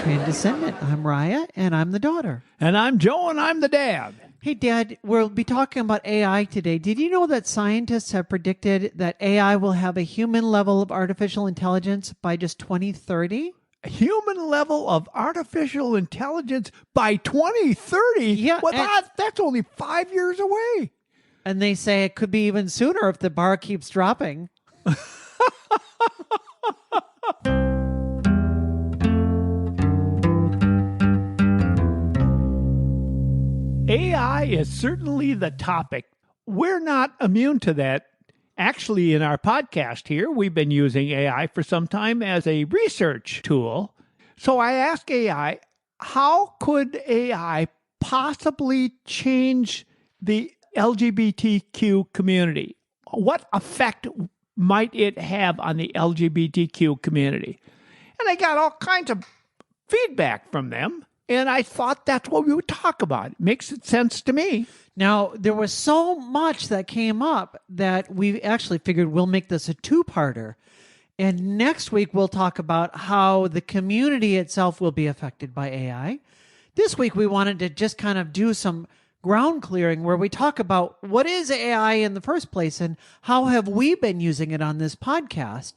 Transcendent. I'm Rya, and I'm the daughter. And I'm Joe, and I'm the dad. Hey, Dad, we'll be talking about AI today. Did you know that scientists have predicted that AI will have a human level of artificial intelligence by just 2030? A human level of artificial intelligence by 2030? Yeah. Well, that's only 5 years away. And they say it could be even sooner if the bar keeps dropping. AI is certainly the topic. We're not immune to that. Actually, in our podcast here, we've been using AI for some time as a research tool. So I asked AI, how could AI possibly change the LGBTQ community? What effect might it have on the LGBTQ community? And I got all kinds of feedback from them. And I thought that's what we would talk about. It makes sense to me. Now, there was so much that came up that we actually figured we'll make this a two-parter. And next week, we'll talk about how the community itself will be affected by AI. This week, we wanted to just kind of do some ground clearing where we talk about what is AI in the first place and how have we been using it on this podcast.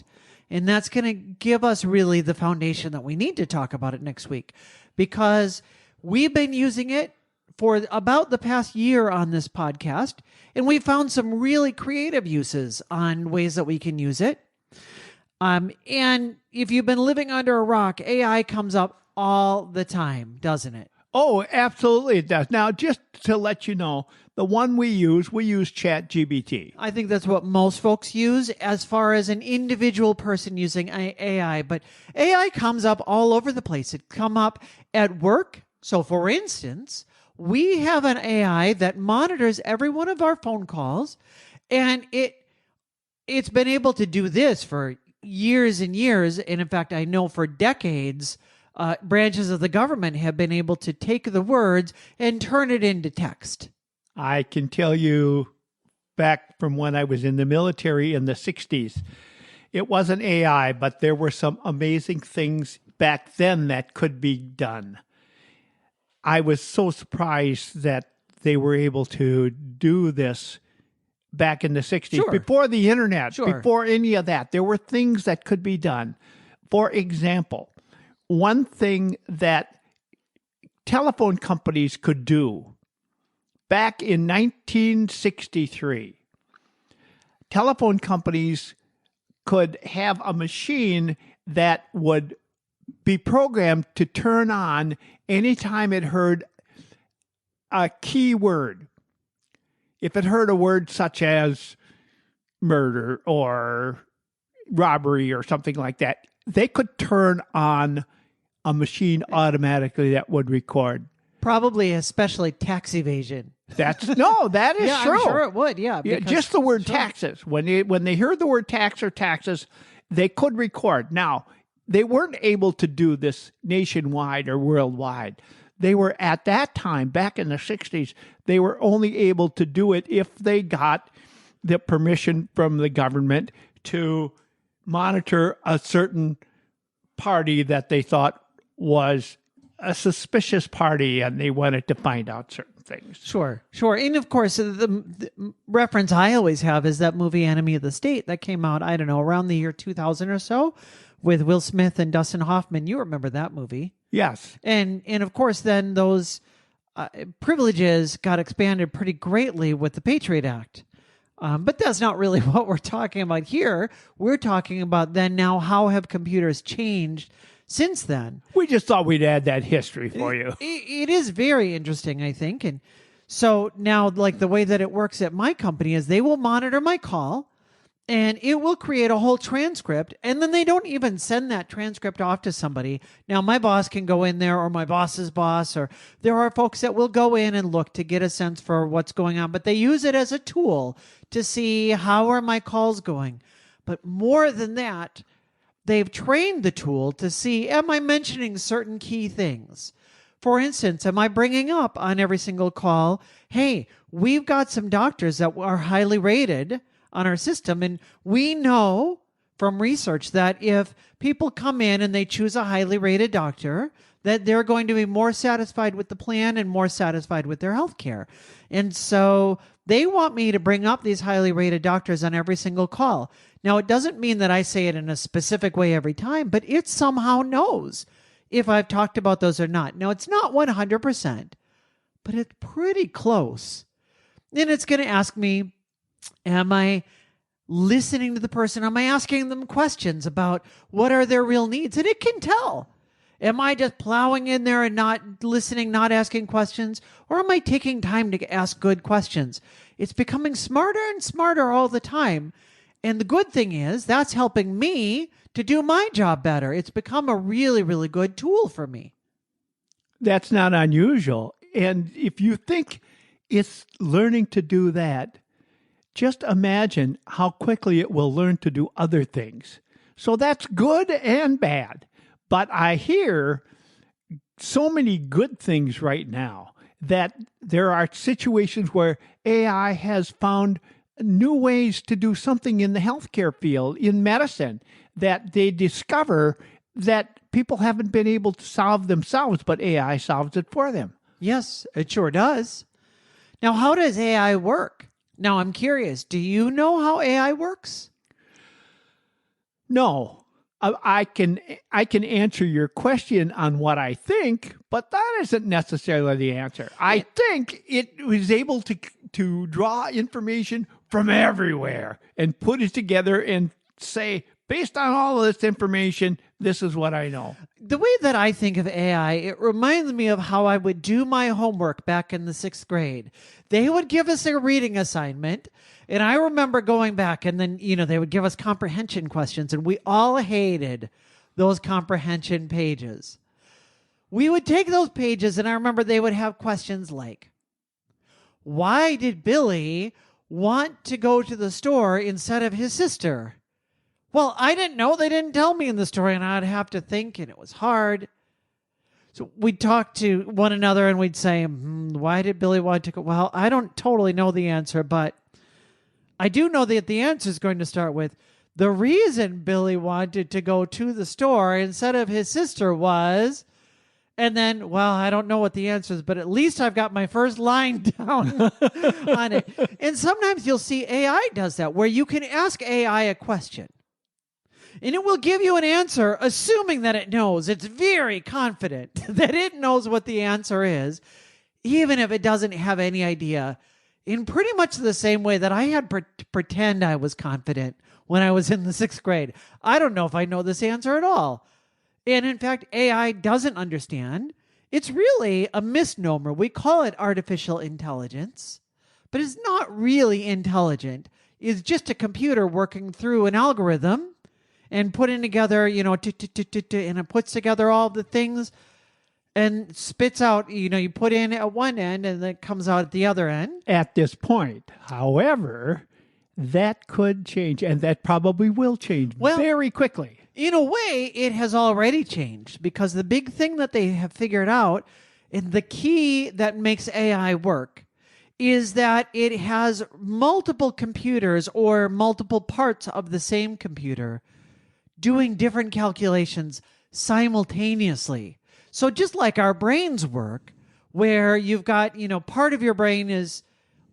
And that's going to give us really the foundation that we need to talk about it next week, because we've been using it for about the past year on this podcast, and we found some really creative uses on ways that we can use it. And if you've been living under a rock, AI comes up all the time, doesn't it? Oh, absolutely it does. Now, just to let you know, the one we use ChatGPT. I think that's what most folks use as far as an individual person using AI. But AI comes up all over the place. It come up at work. So, for instance, we have an AI that monitors every one of our phone calls, and it's been able to do this for years and years. And in fact, I know for decades, branches of the government have been able to take the words and turn it into text. I can tell you back from when I was in the military in the 60s, it wasn't AI, but there were some amazing things back then that could be done. I was so surprised that they were able to do this back in the 60s, Sure. Before the internet, Sure. Before any of that. There were things that could be done. For example, one thing that telephone companies could do back in 1963, telephone companies could have a machine that would be programmed to turn on anytime it heard a key word. If it heard a word such as murder or robbery or something like that, they could turn on a machine automatically that would record. Probably especially tax evasion. That is Yeah, true. I'm sure it would, yeah. Yeah, because- just the word sure. taxes. When they heard the word tax or taxes, they could record. Now, they weren't able to do this nationwide or worldwide. They were at that time, back in the 60s, they were only able to do it if they got the permission from the government to monitor a certain party that they thought was a suspicious party, and they wanted to find out certain things. Sure. And of course, the reference I always have is that movie Enemy of the State that came out, I don't know, around the year 2000 or so with Will Smith and Dustin Hoffman. You remember that movie. Yes. And of course, then those privileges got expanded pretty greatly with the Patriot Act. But that's not really what we're talking about here. We're talking about then now how have computers changed since then. We just thought we'd add that history for you. It is very interesting, I think. And so now, like the way that it works at my company is they will monitor my call and it will create a whole transcript. And then they don't even send that transcript off to somebody. Now, my boss can go in there or my boss's boss, or there are folks that will go in and look to get a sense for what's going on. But they use it as a tool to see how are my calls going. But more than that, they've trained the tool to see, am I mentioning certain key things? For instance, am I bringing up on every single call, hey, we've got some doctors that are highly rated on our system, and we know from research that if people come in and they choose a highly rated doctor, that they're going to be more satisfied with the plan and more satisfied with their health care. And so they want me to bring up these highly rated doctors on every single call. Now, it doesn't mean that I say it in a specific way every time, but it somehow knows if I've talked about those or not. Now, it's not 100%, but it's pretty close. Then it's going to ask me, am I listening to the person? Am I asking them questions about what are their real needs? And it can tell. Am I just plowing in there and not listening, not asking questions? Or am I taking time to ask good questions? It's becoming smarter and smarter all the time. And the good thing is that's helping me to do my job better. It's become a really, really good tool for me. That's not unusual. And if you think it's learning to do that, just imagine how quickly it will learn to do other things. So that's good and bad. But I hear so many good things right now that there are situations where AI has found new ways to do something in the healthcare field, in medicine, that they discover that people haven't been able to solve themselves, but AI solves it for them. Yes, it sure does. Now, how does AI work? Now, I'm curious. Do you know how AI works? No. I can answer your question on what I think, but that isn't necessarily the answer. I think it was able to draw information from everywhere and put it together and say, based on all of this information, this is what I know. The way that I think of AI, it reminds me of how I would do my homework back in the 6th grade. They would give us a reading assignment, and I remember going back and then, they would give us comprehension questions, and we all hated those comprehension pages. We would take those pages, and I remember they would have questions like, why did Billy want to go to the store instead of his sister? Well, I didn't know. They didn't tell me in the story, and I'd have to think, and it was hard. So we'd talk to one another, and we'd say, why did Billy want to go? Well, I don't totally know the answer, but I do know that the answer is going to start with, the reason Billy wanted to go to the store instead of his sister was... And then, well, I don't know what the answer is, but at least I've got my first line down on it. And sometimes you'll see AI does that, where you can ask AI a question. And it will give you an answer, assuming that it knows. It's very confident that it knows what the answer is, even if it doesn't have any idea. In pretty much the same way that I had to pretend I was confident when I was in the 6th grade. I don't know if I know this answer at all. And in fact, AI doesn't understand. It's really a misnomer. We call it artificial intelligence, but it's not really intelligent. It's just a computer working through an algorithm and putting together, and it puts together all the things and spits out, you put in at one end and then it comes out at the other end. At this point, however, that could change, and that probably will change very quickly. In a way, it has already changed, because the big thing that they have figured out, and the key that makes AI work, is that it has multiple computers or multiple parts of the same computer doing different calculations simultaneously. So just like our brains work, where you've got, part of your brain is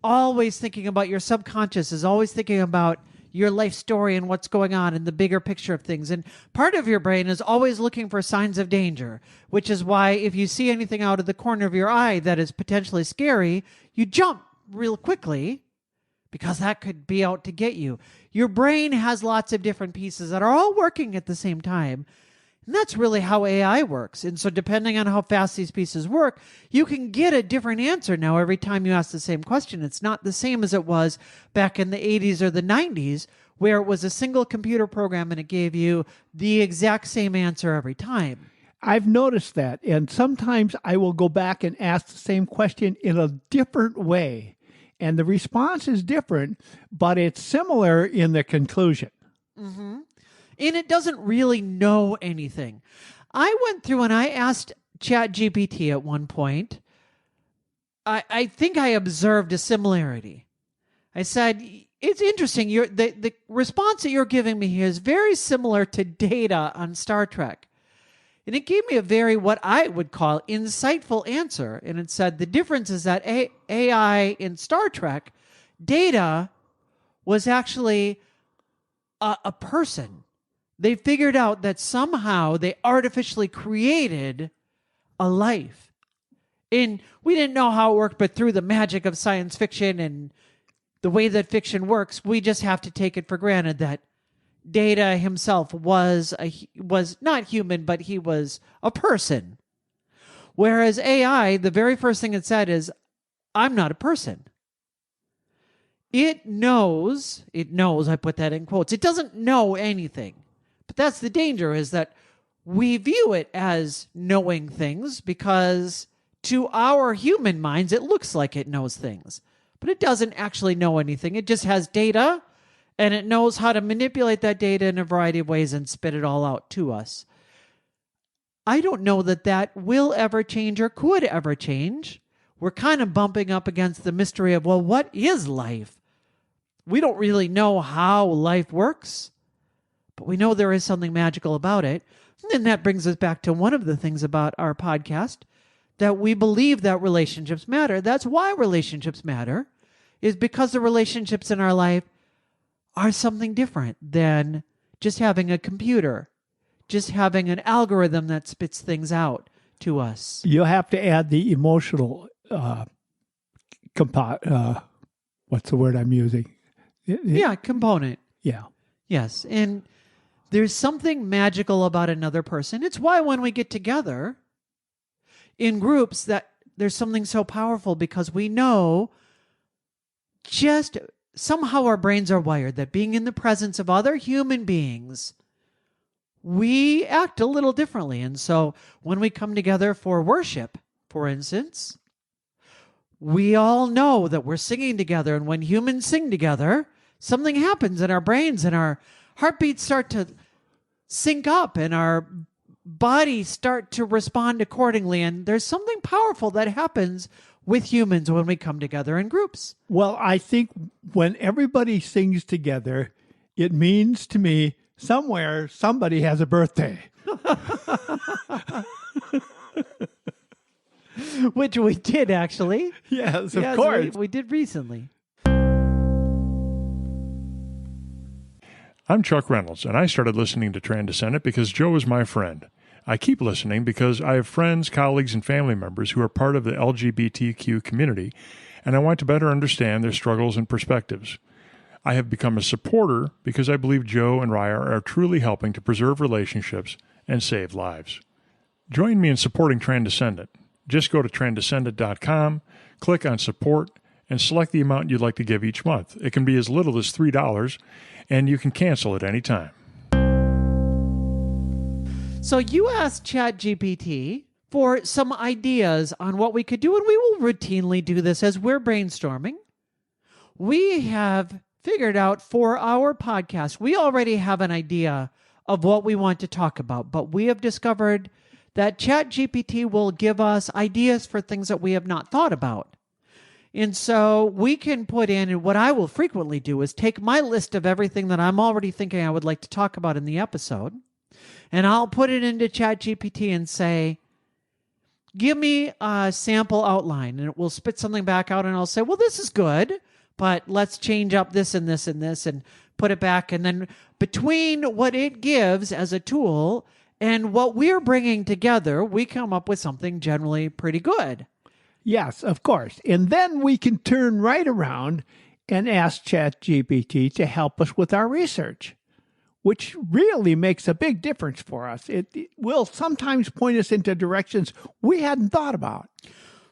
always thinking about, your subconscious is always thinking about your life story and what's going on in the bigger picture of things. And part of your brain is always looking for signs of danger, which is why if you see anything out of the corner of your eye that is potentially scary, you jump real quickly because that could be out to get you. Your brain has lots of different pieces that are all working at the same time. And that's really how AI works. And so depending on how fast these pieces work, you can get a different answer now every time you ask the same question. It's not the same as it was back in the 80s or the 90s, where it was a single computer program and it gave you the exact same answer every time. I've noticed that. And sometimes I will go back and ask the same question in a different way. And the response is different, but it's similar in the conclusion. Mm-hmm. And it doesn't really know anything. I went through and I asked ChatGPT at one point. I think I observed a similarity. I said, it's interesting. The response that you're giving me here is very similar to Data on Star Trek. And it gave me a very, what I would call, insightful answer. And it said the difference is that AI in Star Trek, Data was actually a person. They figured out that somehow they artificially created a life. And we didn't know how it worked, but through the magic of science fiction and the way that fiction works, we just have to take it for granted that Data himself was not human, but he was a person. Whereas AI, the very first thing it said is, I'm not a person. It knows, I put that in quotes, it doesn't know anything. But that's the danger, is that we view it as knowing things because to our human minds, it looks like it knows things. But it doesn't actually know anything. It just has data, and it knows how to manipulate that data in a variety of ways and spit it all out to us. I don't know that that will ever change or could ever change. We're kind of bumping up against the mystery of, well, what is life? We don't really know how life works, but we know there is something magical about it. And that brings us back to one of the things about our podcast, that we believe that relationships matter. That's why relationships matter, is because the relationships in our life are something different than just having a computer, just having an algorithm that spits things out to us. You'll have to add the emotional, what's the word I'm using? Yeah, component. Yeah. Yes. And there's something magical about another person. It's why when we get together in groups, that there's something so powerful, because we know just somehow our brains are wired that being in the presence of other human beings, we act a little differently. And so when we come together for worship, for instance, we all know that we're singing together. And when humans sing together, something happens in our brains, and our heartbeats start to sync up and our bodies start to respond accordingly. And there's something powerful that happens with humans when we come together in groups. Well, I think when everybody sings together, it means to me somewhere somebody has a birthday. Which we did, actually. Yes, of course. We did recently. I'm Chuck Reynolds, and I started listening to Transcendent because Joe is my friend. I keep listening because I have friends, colleagues, and family members who are part of the LGBTQ community, and I want to better understand their struggles and perspectives. I have become a supporter because I believe Joe and Rya are truly helping to preserve relationships and save lives. Join me in supporting Transcendent. Just go to transcendent.com, click on support, and select the amount you'd like to give each month. It can be as little as $3, and you can cancel at any time. So you asked ChatGPT for some ideas on what we could do, and we will routinely do this as we're brainstorming. We have figured out for our podcast, we already have an idea of what we want to talk about, but we have discovered that ChatGPT will give us ideas for things that we have not thought about. And so we can put in, and what I will frequently do is take my list of everything that I'm already thinking I would like to talk about in the episode, and I'll put it into ChatGPT and say, give me a sample outline, and it will spit something back out, and I'll say, well, this is good, but let's change up this and this and this and put it back. And then between what it gives as a tool and what we're bringing together, we come up with something generally pretty good. Yes, of course. And then we can turn right around and ask ChatGPT to help us with our research, which really makes a big difference for us. It will sometimes point us into directions we hadn't thought about.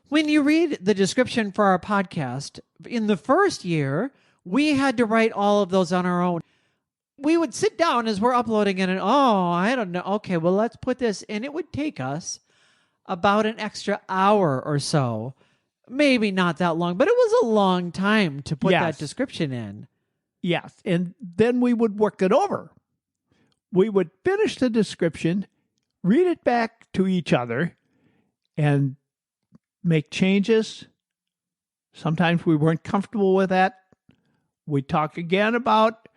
When you read the description for our podcast, in the first year, we had to write all of those on our own. We would sit down as we're uploading it and, I don't know. Okay, well, let's put this. And it would take us about an extra hour or so. Maybe not that long, but it was a long time to put that description in. Yes, and then we would work it over. We would finish the description, read it back to each other, and make changes. Sometimes we weren't comfortable with that. We talk again about,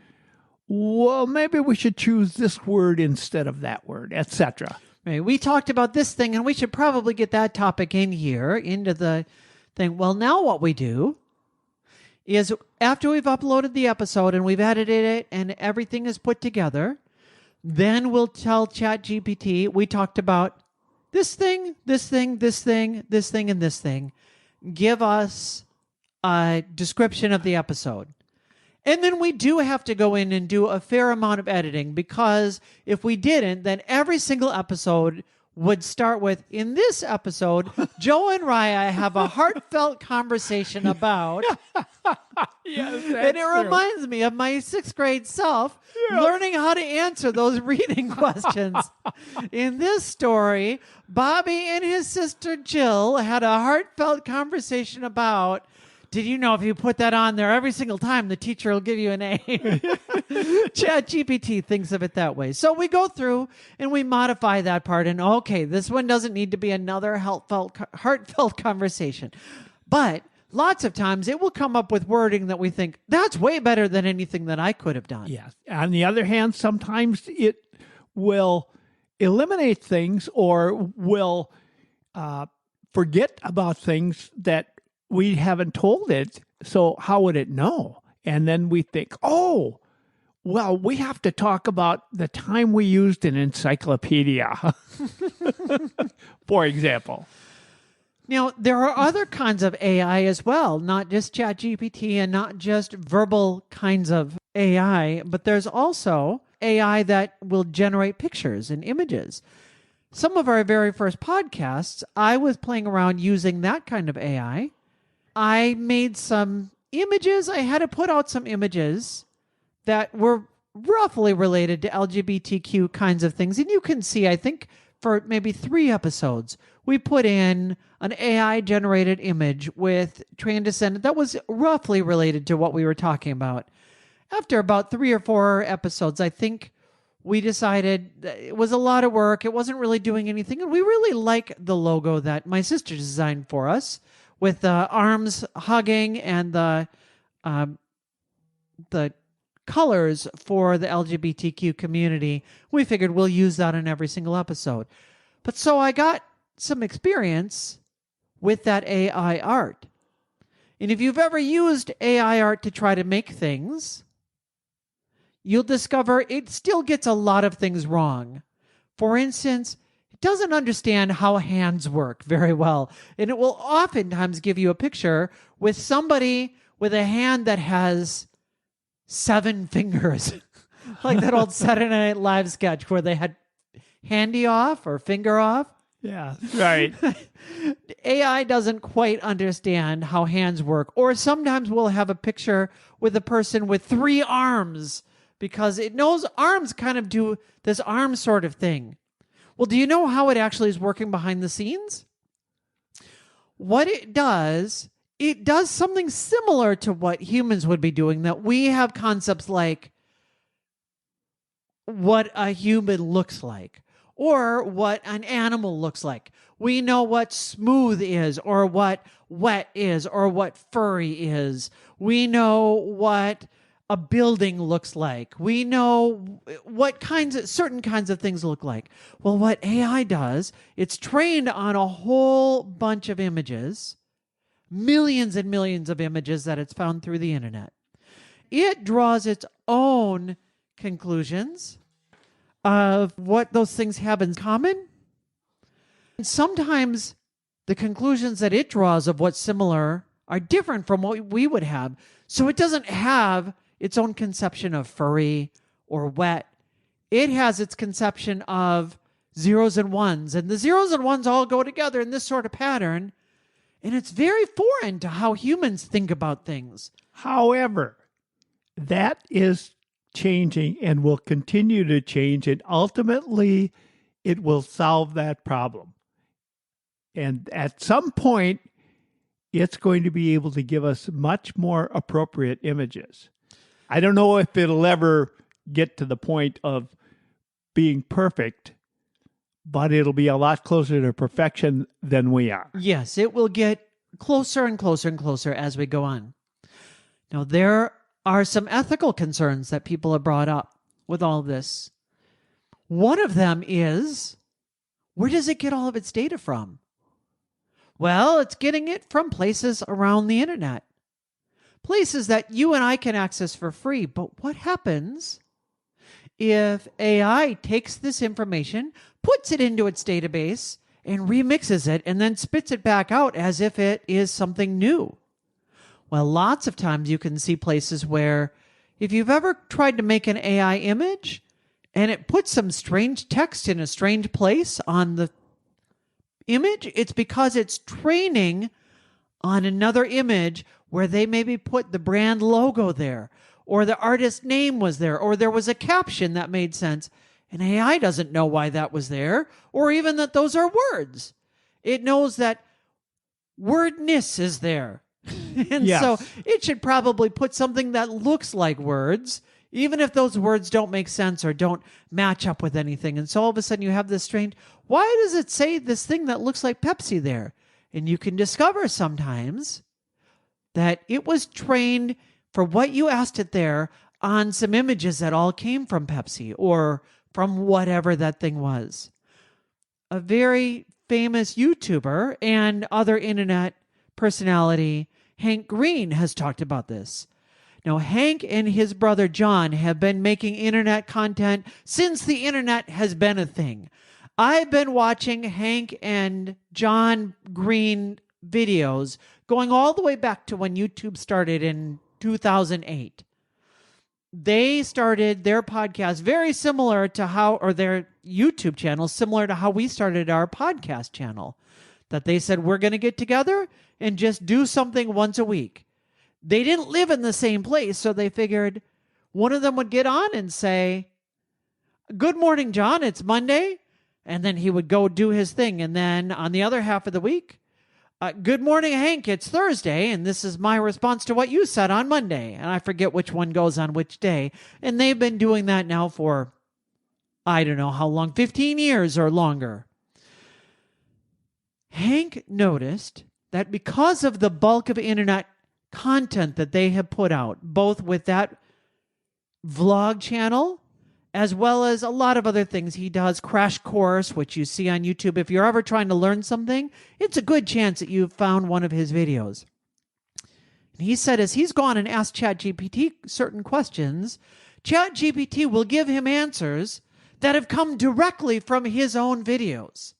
well, maybe we should choose this word instead of that word, etc. Right. We talked about this thing, and we should probably get that topic in here into the thing. Well, now what we do is after we've uploaded the episode and we've edited it and everything is put together, then we'll tell ChatGPT, we talked about this thing, this thing, this thing, this thing, and this thing. Give us a description of the episode. And then we do have to go in and do a fair amount of editing, because if we didn't, then every single episode would start with, in this episode, Joe and Rya have a heartfelt conversation about... Yes, and it reminds me of my 6th grade self learning how to answer those reading questions. In this story, Bobby and his sister Jill had a heartfelt conversation about... Did you know if you put that on there every single time, the teacher will give you an A? ChatGPT thinks of it that way. So we go through and we modify that part. And okay, this one doesn't need to be another heartfelt conversation. But lots of times it will come up with wording that we think, that's way better than anything that I could have done. Yes. On the other hand, sometimes it will eliminate things or will forget about things that we haven't told it, so how would it know? And then we think, oh, well, we have to talk about the time we used an encyclopedia, for example. Now, there are other kinds of AI as well, not just ChatGPT and not just verbal kinds of AI, but there's also AI that will generate pictures and images. Some of our very first podcasts, I was playing around using that kind of AI. I made some images. I had to put out some images that were roughly related to LGBTQ kinds of things. And you can see, I think, for maybe 3 episodes, we put in an AI-generated image with transcendent that was roughly related to what we were talking about. After about 3 or 4 episodes, I think we decided that it was a lot of work. It wasn't really doing anything. And we really like the logo that my sister designed for us, with the arms hugging and the colors for the LGBTQ community. We figured we'll use that in every single episode. But so I got some experience with that AI art. And if you've ever used AI art to try to make things, you'll discover it still gets a lot of things wrong. For instance, doesn't understand how hands work very well. And it will oftentimes give you a picture with somebody with a hand that has 7 fingers. Like that old Saturday Night Live sketch where they had handy off or finger off. Yeah, right. AI doesn't quite understand how hands work. Or sometimes we'll have a picture with a person with 3 arms because it knows arms kind of do this arm sort of thing. Well, do you know how it actually is working behind the scenes? What it does something similar to what humans would be doing, that we have concepts like what a human looks like or what an animal looks like. We know what smooth is or what wet is or what furry is. We know what a building looks like. We know what certain kinds of things look like. Well, what AI does, it's trained on a whole bunch of images, millions and millions of images that it's found through the internet. It draws its own conclusions of what those things have in common. And sometimes the conclusions that it draws of what's similar are different from what we would have. So it doesn't have its own conception of furry or wet. It has its conception of zeros and ones, and the zeros and ones all go together in this sort of pattern, and it's very foreign to how humans think about things. However, that is changing and will continue to change, and ultimately it will solve that problem. And at some point, it's going to be able to give us much more appropriate images. I don't know if it'll ever get to the point of being perfect, but it'll be a lot closer to perfection than we are. Yes, it will get closer and closer and closer as we go on. Now, there are some ethical concerns that people have brought up with all of this. One of them is, where does it get all of its data from? Well, it's getting it from places around the internet, places that you and I can access for free. But what happens if AI takes this information, puts it into its database, and remixes it, and then spits it back out as if it is something new? Well, lots of times you can see places where, if you've ever tried to make an AI image and it puts some strange text in a strange place on the image, it's because it's training on another image where they maybe put the brand logo there, or the artist name was there, or there was a caption that made sense. And AI doesn't know why that was there, or even that those are words. It knows that wordness is there. And Yes. so it should probably put something that looks like words, even if those words don't make sense or don't match up with anything. And so all of a sudden you have this strange, why does it say this thing that looks like Pepsi there? And you can discover sometimes that it was trained for what you asked it there on some images that all came from Pepsi or from whatever that thing was. A very famous YouTuber and other internet personality, Hank Green, has talked about this. Now, Hank and his brother John have been making internet content since the internet has been a thing. I've been watching Hank and John Green videos going all the way back to when YouTube started in 2008. They started their podcast very similar to how, or their YouTube channel, similar to how we started our podcast channel. That they said, we're going to get together and just do something once a week. They didn't live in the same place, so they figured one of them would get on and say, good morning, John, it's Monday. And then he would go do his thing. And then on the other half of the week, good morning, Hank, it's Thursday, and this is my response to what you said on Monday. And I forget which one goes on which day. And they've been doing that now for, I don't know how long, 15 years or longer. Hank noticed that because of the bulk of internet content that they have put out, both with that vlog channel, as well as a lot of other things. He does Crash Course, which you see on YouTube. If you're ever trying to learn something, it's a good chance that you've found one of his videos. And he said as he's gone and asked ChatGPT certain questions, ChatGPT will give him answers that have come directly from his own videos.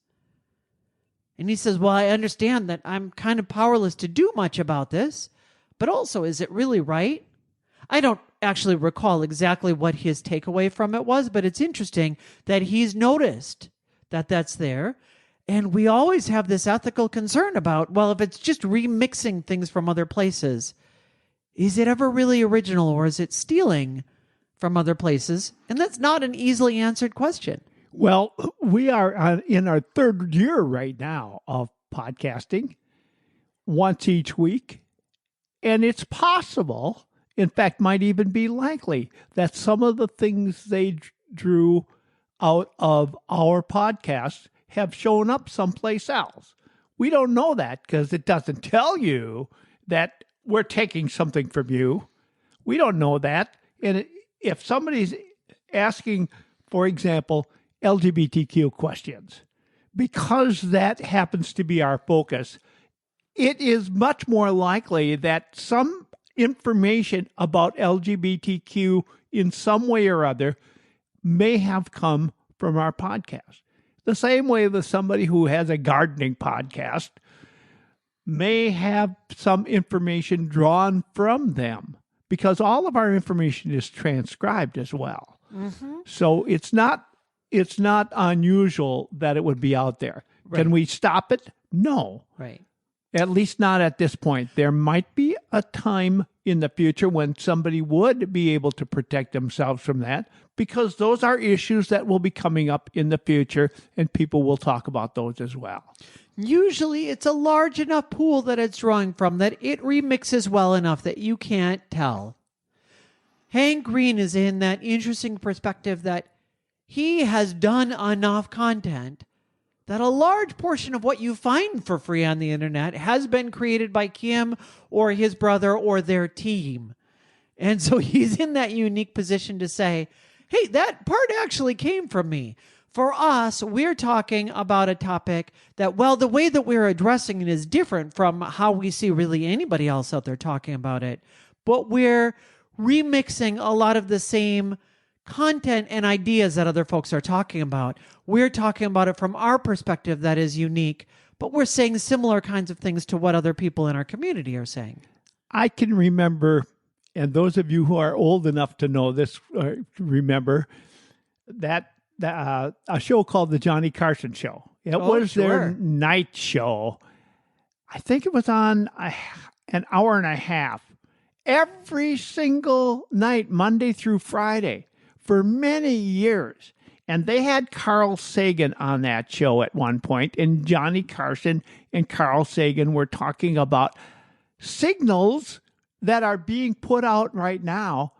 And he says, well, I understand that I'm kind of powerless to do much about this, but also, is it really right? I don't actually recall exactly what his takeaway from it was, but it's interesting that he's noticed that that's there. And we always have this ethical concern about, well, if it's just remixing things from other places, is it ever really original, or is it stealing from other places? And that's not an easily answered question. Well, we are in our third year right now of podcasting, once each week. And it's possible, in fact, might even be likely, that some of the things they drew out of our podcast have shown up someplace else. We don't know that because it doesn't tell you that we're taking something from you. We don't know that. And if somebody's asking, for example, LGBTQ questions, because that happens to be our focus, it is much more likely that some information about LGBTQ in some way or other may have come from our podcast. The same way that somebody who has a gardening podcast may have some information drawn from them, because all of our information is transcribed as well. Mm-hmm. So it's not unusual that it would be out there. Right. Can we stop it? No. Right. At least not at this point. There might be a time in the future when somebody would be able to protect themselves from that, because those are issues that will be coming up in the future, and people will talk about those as well. Usually it's a large enough pool that it's drawing from that it remixes well enough that you can't tell. Hank Green is in that interesting perspective that he has done enough content that a large portion of what you find for free on the internet has been created by Kim or his brother or their team. And so he's in that unique position to say, hey, that part actually came from me. For us, we're talking about a topic that, well, the way that we're addressing it is different from how we see really anybody else out there talking about it. But we're remixing a lot of the same content and ideas that other folks are talking about. We're talking about it from our perspective that is unique, but we're saying similar kinds of things to what other people in our community are saying. I can remember, and those of you who are old enough to know this, remember that a show called The Johnny Carson Show. It was their night show. I think it was on an hour and a half every single night, Monday through Friday, for many years. And they had Carl Sagan on that show at one point, and Johnny Carson and Carl Sagan were talking about signals that are being put out right now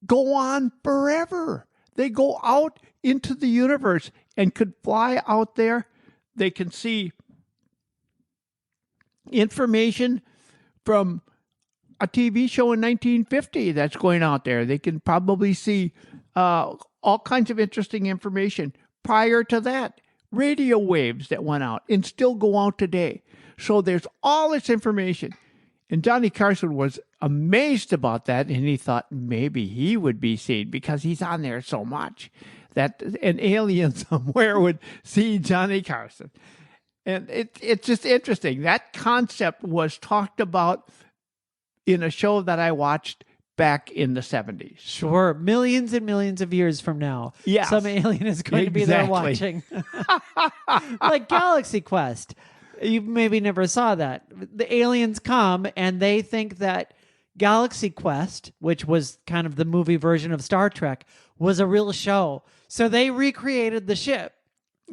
go on forever. They go out into the universe and could fly out there. They can see information from a TV show in 1950 that's going out there. They can probably see all kinds of interesting information. Prior to that, radio waves that went out and still go out today. So there's all this information. And Johnny Carson was amazed about that, and he thought maybe he would be seen because he's on there so much that an alien somewhere would see Johnny Carson. And it's just interesting. That concept was talked about in a show that I watched back in the 70s. Sure. Millions and millions of years from now. Yes. Some alien is going to be there watching. Like Galaxy Quest. You maybe never saw that. The aliens come and they think that Galaxy Quest, which was kind of the movie version of Star Trek, was a real show. So they recreated the ship.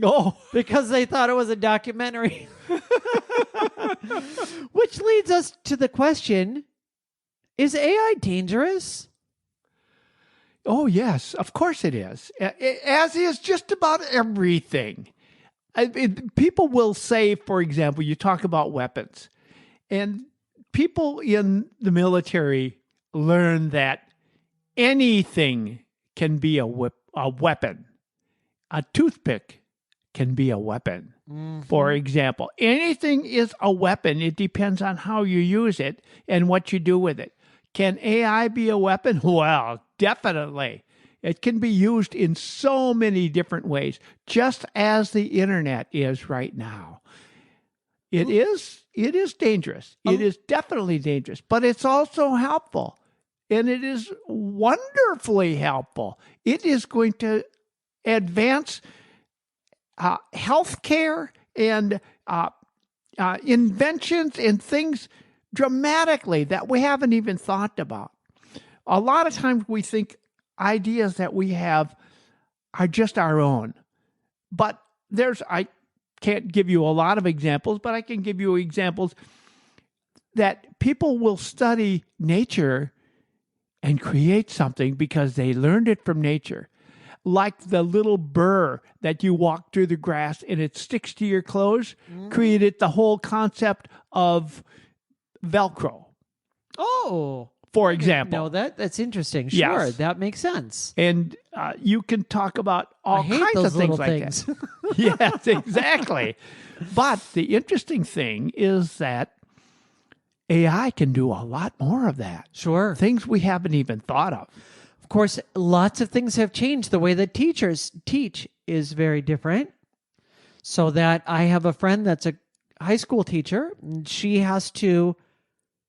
Oh. Because they thought it was a documentary. Which leads us to the question, is AI dangerous? Oh, yes. Of course it is. As is just about everything. People will say, for example, you talk about weapons, and people in the military learn that anything can be a weapon. A toothpick can be a weapon, for example. Anything is a weapon. It depends on how you use it and what you do with it. Can AI be a weapon? Well, definitely. It can be used in so many different ways, just as the internet is right now. It is dangerous. It is definitely dangerous, but it's also helpful. And it is wonderfully helpful. It is going to advance healthcare and inventions and things dramatically that we haven't even thought about. A lot of times we think ideas that we have are just our own. But I can't give you a lot of examples, but I can give you examples that people will study nature and create something because they learned it from nature. Like the little burr that you walk through the grass and it sticks to your clothes, created the whole concept of Velcro. Oh, for example. No, that's interesting. Sure, Yes. that makes sense. And you can talk about all I hate kinds those of things little like things. that. Yes, exactly. But the interesting thing is that AI can do a lot more of that. Sure. Things we haven't even thought of. Of course, lots of things have changed. The way that teachers teach is very different. So that I have a friend that's a high school teacher, and she has to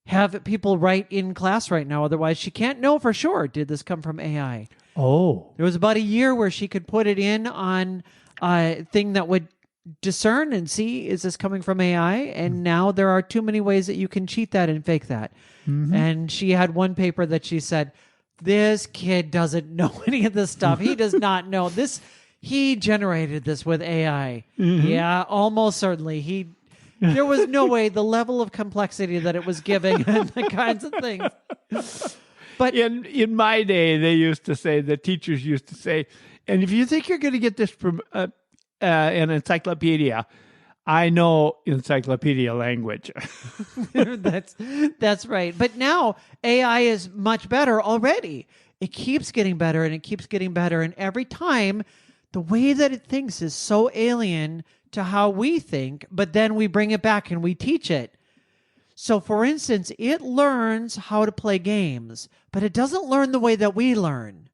have people write in class right now. Otherwise, she can't know for sure, did this come from AI? Oh. There was about a year where she could put it in on a thing that would discern and see, is this coming from AI? And now there are too many ways that you can cheat that and fake that. And she had one paper that she said, this kid doesn't know any of this stuff. He does not know this. He generated this with AI. Yeah, almost certainly. There was no way, the level of complexity that it was giving and the kinds of things. But in my day, the teachers used to say, and if you think you're going to get this from an encyclopedia, I know encyclopedia language. That's right. But now AI is much better already. It keeps getting better and it keeps getting better. And every time, the way that it thinks is so alien to how we think, but then we bring it back and we teach it. So, for instance, it learns how to play games, but it doesn't learn the way that we learn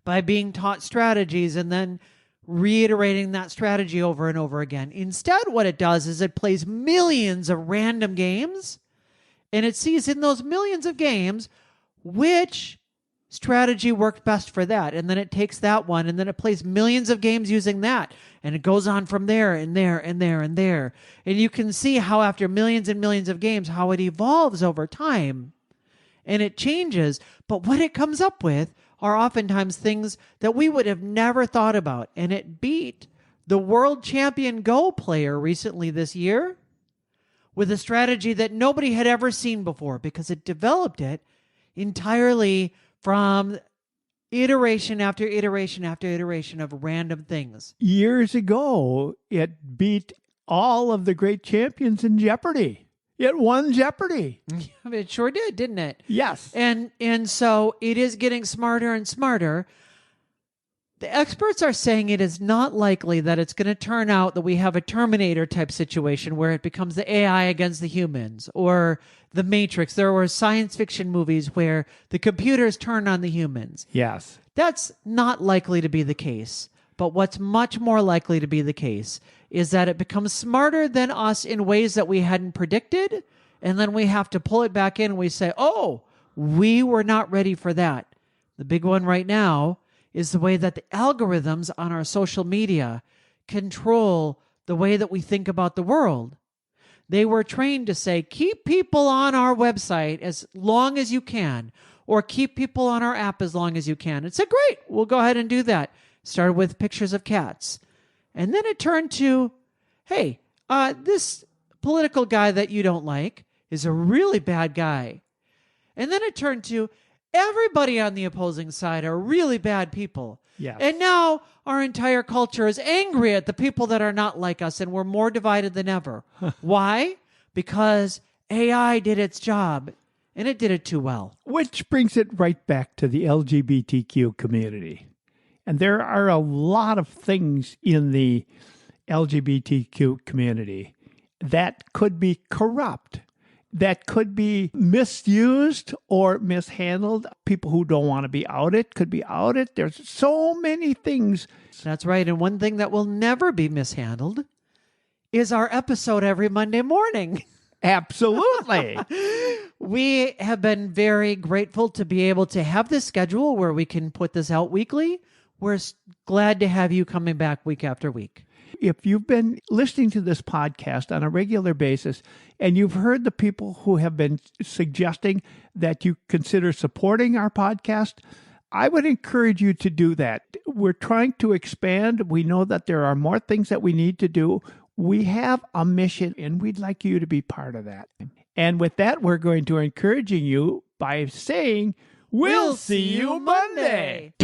by being taught strategies and then reiterating that strategy over and over again. Instead, what it does is it plays millions of random games, and it sees in those millions of games which strategy worked best for that. And then it takes that one, and then it plays millions of games using that. And it goes on from there and there and there and there. And you can see how after millions and millions of games, how it evolves over time. And it changes. But what it comes up with are oftentimes things that we would have never thought about. And it beat the world champion Go player recently this year with a strategy that nobody had ever seen before because it developed it entirely from iteration after iteration after iteration of random things. Years ago, it beat all of the great champions in Jeopardy. It won Jeopardy. It sure did, didn't it? Yes. And so it is getting smarter and smarter. The experts are saying it is not likely that it's going to turn out that we have a Terminator type situation where it becomes the AI against the humans or the Matrix. There were science fiction movies where the computers turn on the humans. Yes. That's not likely to be the case. But what's much more likely to be the case is that it becomes smarter than us in ways that we hadn't predicted. And then we have to pull it back in and we say, oh, we were not ready for that. The big one right now is the way that the algorithms on our social media control the way that we think about the world. They were trained to say, keep people on our website as long as you can, or keep people on our app as long as you can. It said, great, we'll go ahead and do that. Started with pictures of cats. And then it turned to, hey, this political guy that you don't like is a really bad guy. And then it turned to, everybody on the opposing side are really bad people. Yes. And now our entire culture is angry at the people that are not like us, and we're more divided than ever. Why? Because AI did its job, and it did it too well. Which brings it right back to the LGBTQ community. And there are a lot of things in the LGBTQ community that could be corrupt, that could be misused or mishandled. People who don't want to be outed could be outed. There's so many things. That's right. And one thing that will never be mishandled is our episode every Monday morning. Absolutely. We have been very grateful to be able to have this schedule where we can put this out weekly. We're glad to have you coming back week after week. If you've been listening to this podcast on a regular basis and you've heard the people who have been suggesting that you consider supporting our podcast, I would encourage you to do that. We're trying to expand. We know that there are more things that we need to do. We have a mission, and we'd like you to be part of that. And with that, we're going to encourage you by saying, we'll see you Monday.